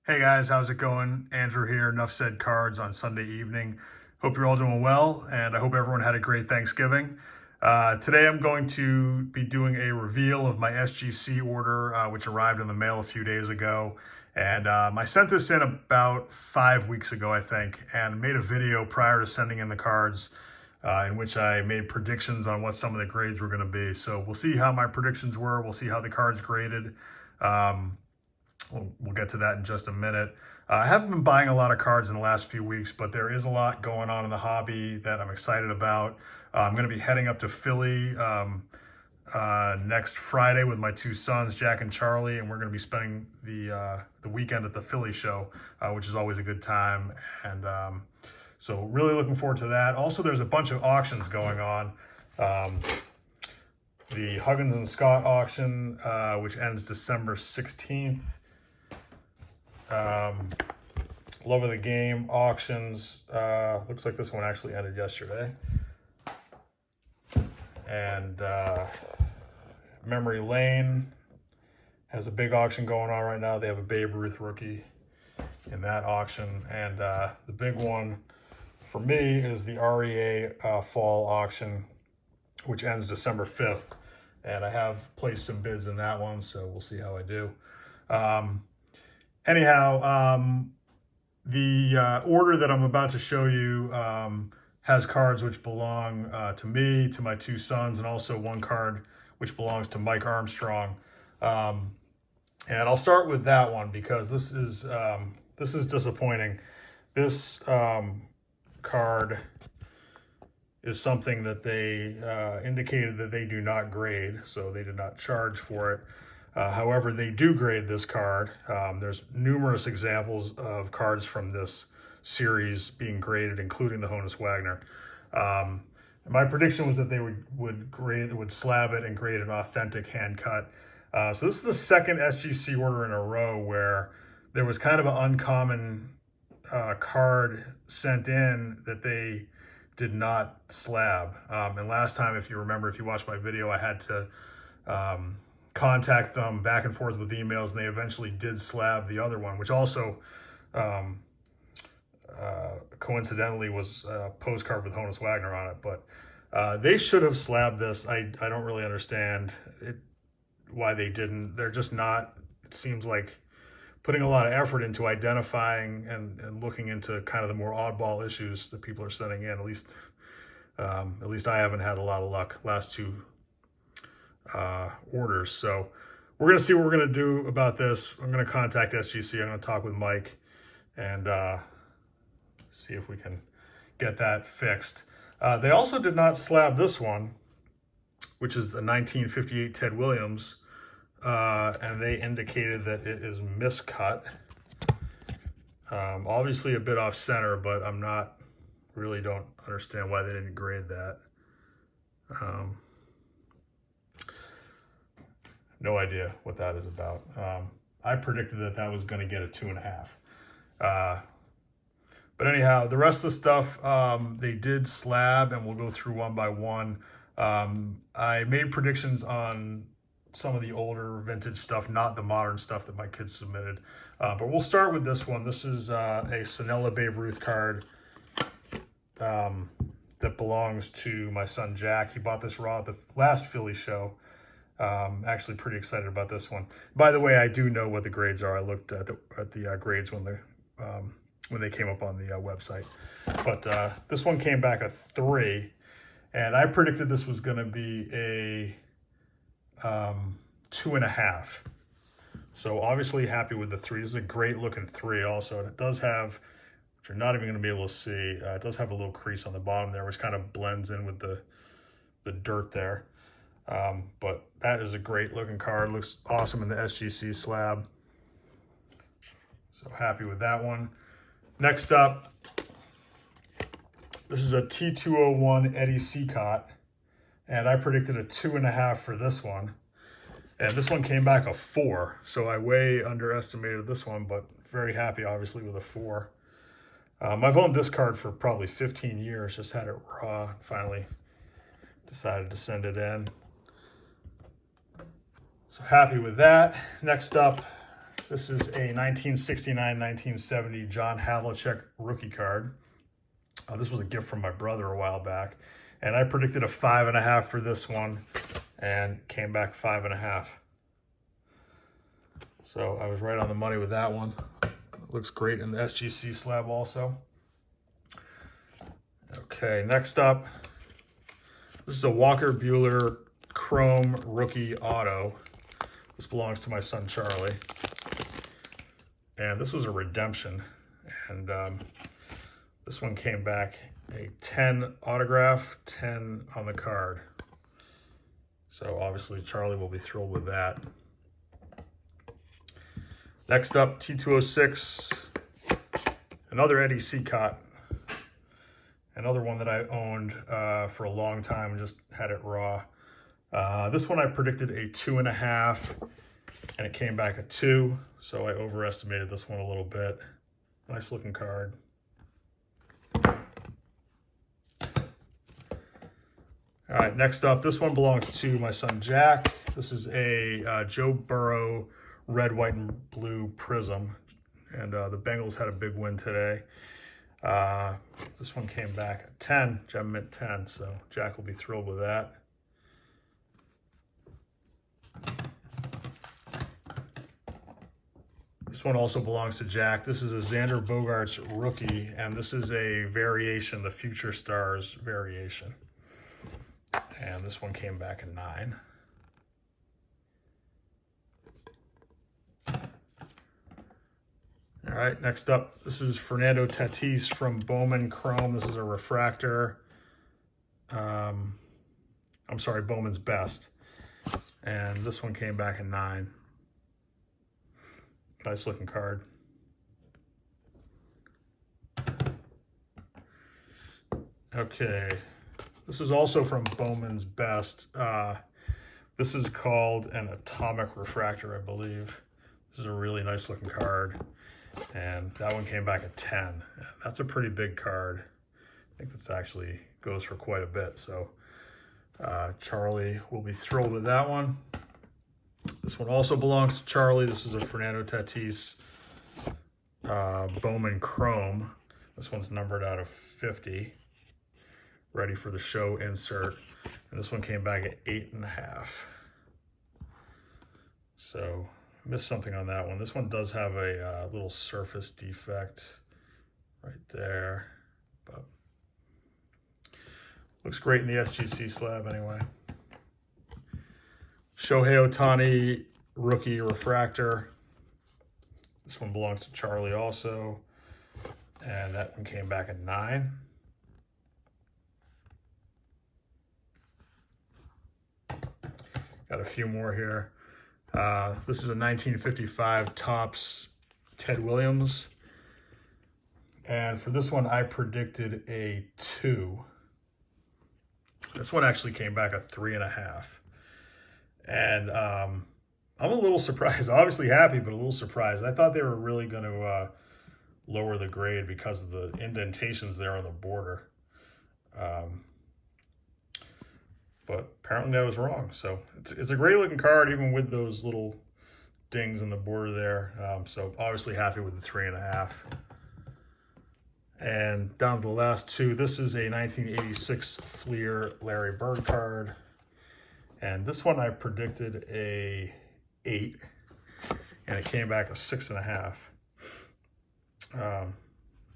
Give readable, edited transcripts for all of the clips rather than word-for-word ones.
Hey guys, how's it going? Andrew here, Enough Said Cards on Sunday evening. Hope you're all doing well, and I hope everyone had a great Thanksgiving. Today I'm going to be doing a reveal of my SGC order, which arrived in the mail a few days ago. And I sent this in about 5 weeks ago, I think, and made a video prior to sending in the cards in which I made predictions on what some of the grades were going to be. So we'll see how my predictions were. We'll see how the cards graded. We'll get to that in just a minute. I haven't been buying a lot of cards in the last few weeks, but there is a lot going on in the hobby that I'm excited about. I'm going to be heading up to Philly next Friday with my two sons, Jack and Charlie, and we're going to be spending the weekend at the Philly show, which is always a good time. And so really looking forward to that. Also, there's a bunch of auctions going on. The Huggins and Scott auction, which ends December 16th. Love of the Game auctions. Looks like this one actually ended yesterday. And Memory Lane has a big auction going on right now. They have a Babe Ruth rookie in that auction. And the big one for me is the REA fall auction, which ends December 5th. And I have placed some bids in that one, so we'll see how I do. Anyhow, the order that I'm about to show you has cards which belong to me, to my two sons, and also one card which belongs to Mike Armstrong. And I'll start with that one because this is disappointing. This card is something that they indicated that they do not grade, so they did not charge for it. However, they do grade this card. There's numerous examples of cards from this series being graded, including the Honus Wagner. My prediction was that they would slab it and grade an authentic hand cut. So this is the second SGC order in a row where there was kind of an uncommon card sent in that they did not slab. And last time, if you remember, if you watched my video, I had to contact them back and forth with emails, and they eventually did slab the other one, which also coincidentally was a postcard with Honus Wagner on it. But they should have slabbed this. I don't really understand why they didn't. They're just not, it seems like, putting a lot of effort into identifying and looking into kind of the more oddball issues that people are sending in. At least I haven't had a lot of luck last two orders. So we're going to see what we're going to do about this. I'm going to contact SGC. I'm going to talk with Mike and see if we can get that fixed. They also did not slab this one, which is a 1958 Ted Williams. And they indicated that it is miscut. Obviously a bit off center, but I'm not, really don't understand why they didn't grade that. No idea what that is about. I predicted that that was going to get a 2.5. But anyhow, the rest of the stuff they did slab, and we'll go through one by one. I made predictions on some of the older vintage stuff, not the modern stuff that my kids submitted. But we'll start with this one. This is a Sanella Babe Ruth card that belongs to my son Jack. He bought this raw at the last Philly show. Actually pretty excited about this one. By the way, I do know what the grades are. I looked at the grades when they came up on the website. But this one came back a 3, and I predicted this was going to be a 2.5. So obviously happy with the 3. This is a great looking 3 also. And it does have, which you're not even going to be able to see, it does have a little crease on the bottom there, which kind of blends in with the dirt there. But that is a great looking card. Looks awesome in the SGC slab. So happy with that one. Next up, this is a T201 Eddie Seacott. And I predicted a 2.5 for this one. And this one came back a 4. So I way underestimated this one, but very happy, obviously, with a 4. I've owned this card for probably 15 years. Just had it raw. Finally decided to send it in. So happy with that. Next up, This is a 1969-1970 John Havlicek rookie card. This was a gift from my brother a while back. And I predicted a 5.5 for this one and came back 5.5. So I was right on the money with that one. It looks great in the SGC slab also. Okay, next up, this is a Walker Buehler Chrome Rookie Auto. This belongs to my son Charlie. And this was a redemption. And this one came back a 10 autograph, 10 on the card. So obviously Charlie will be thrilled with that. Next up, T206, another Eddie Seacott. Another one that I owned for a long time and just had it raw. This one I predicted a 2.5 and it came back a 2. So I overestimated this one a little bit. Nice looking card. All right, next up, this one belongs to my son Jack. This is a Joe Burrow red, white, and blue prism. And the Bengals had a big win today. This one came back at 10, gem mint 10, so Jack will be thrilled with that. This one also belongs to Jack. This is a Xander Bogaerts rookie, and this is a variation, the Future Stars variation. And this one came back a 9. All right, next up, this is Fernando Tatis from Bowman Chrome. This is a refractor. I'm sorry, Bowman's Best. And this one came back a 9. Nice looking card. Okay, this is also from Bowman's Best. This is called an Atomic Refractor, I believe. This is a really nice looking card. And that one came back at 10. That's a pretty big card. I think this actually goes for quite a bit. So Charlie will be thrilled with that one. This one also belongs to Charlie. This is a Fernando Tatis Bowman Chrome. This one's numbered out of 50. Ready for the show insert. And this one came back at 8.5. So missed something on that one. This one does have a little surface defect right there, but looks great in the SGC slab anyway. Shohei Ohtani rookie refractor. This one belongs to Charlie also, and that one came back at 9. Got a few more here. This is a 1955 Topps Ted Williams. And for this one, I predicted a 2. This one actually came back a 3.5. And I'm a little surprised, obviously happy, but a little surprised. I thought they were really going to lower the grade because of the indentations there on the border. But apparently I was wrong. So it's a great looking card, even with those little dings in the border there. So obviously happy with the 3.5. And down to the last 2, this is a 1986 Fleer Larry Bird card. And this one I predicted a 8, and it came back a 6.5.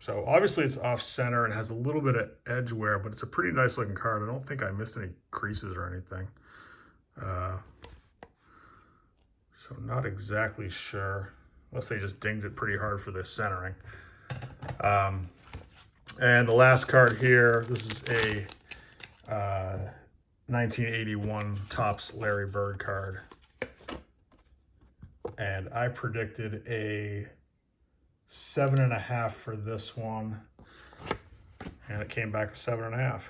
So obviously it's off center and has a little bit of edge wear, but it's a pretty nice looking card. I don't think I missed any creases or anything. So not exactly sure, unless they just dinged it pretty hard for the centering. And the last card here, this is a 1981 Topps Larry Bird card. And I predicted a 7.5 for this one, and it came back a 7.5.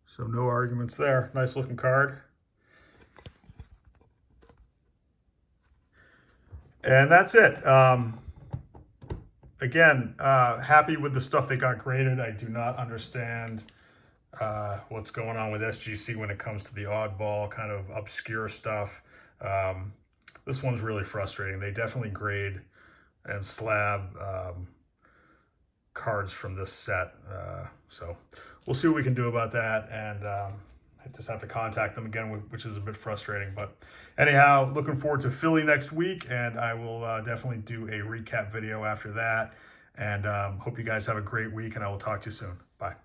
So no arguments there. Nice looking card. And that's it. Again, happy with the stuff that got graded. I do not understand what's going on with SGC when it comes to the oddball kind of obscure stuff. This one's really frustrating. They definitely grade and slab cards from this set. So we'll see what we can do about that. And I just have to contact them again, which is a bit frustrating. But anyhow, looking forward to Philly next week, and I will definitely do a recap video after that. And hope you guys have a great week, and I will talk to you soon. Bye.